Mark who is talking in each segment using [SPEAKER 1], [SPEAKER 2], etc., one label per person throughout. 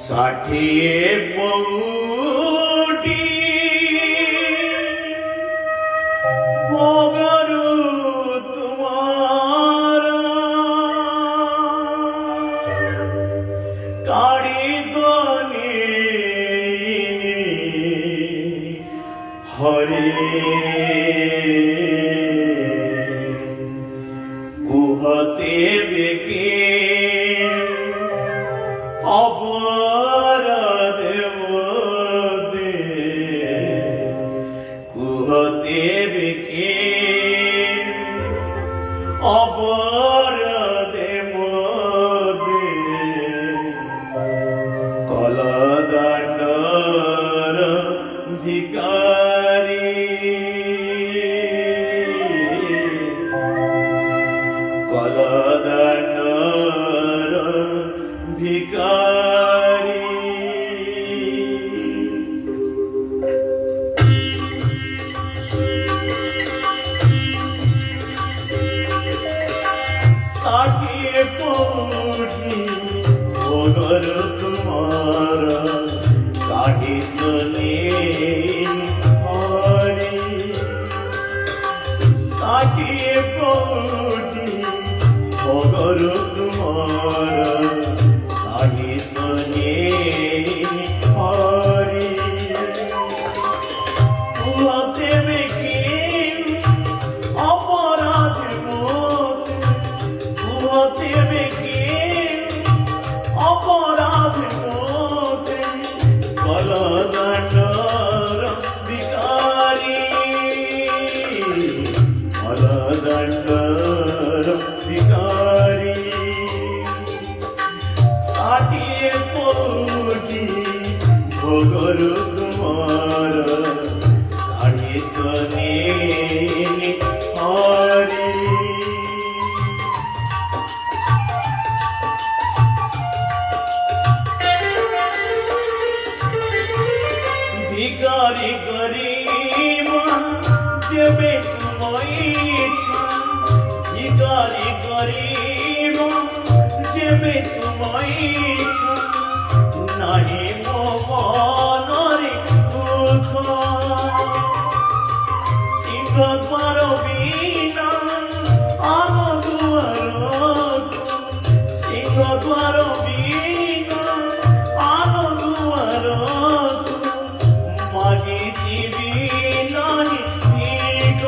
[SPEAKER 1] ষাঠিয়ে পৌটি ভোগরু তোমার কারিদনে হরে কুহতে বেকে অপরাধে মধ্যে কুহতে বেকে অপরাধে মধ্যে কলদণ্ডর ভিখারি কলদণ্ডর ভিখারি ষাঠিয়ে পৌটি ভোগর তোমার কাঠিন্যে হরে ষাঠিয়ে পৌটি ভোগর তোমার কাঠিন্যে হরে কুহতে বেকে অপরাধ মধ্যে কুহতে বেকে অপরাধ মধ্যে কলদণ্ডর ভিখারি কলদণ্ডর ভিখারি ষাঠিয়ে পৌটি ভোগর তোমার কাঠিন্যে হরে ভিখারি গরিব যেবে তোমায় ইচ্ছা ভিখারি গরিব যেবে তোমায় ইচ্ছা নাহি মনরে দুঃখ সিংহ দ্বার বিনা আম দুয়ার সিংহ দ্বার বিনা আম দুয়ার মাগিছিবি নাহি ভিখ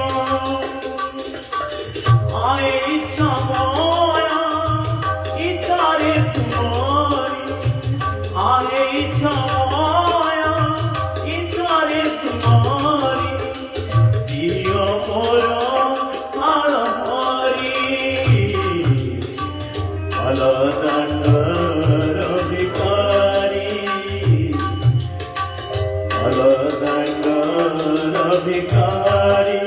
[SPEAKER 1] আয় ইচ্ছা ময়া ইচ্ছারে তোমারি আয় ইচ্ছা ময়া ইচ্ছারে তোমারি দিও মোর আলমারি কলদণ্ডর ভিখারি কলদণ্ডর ভিখারি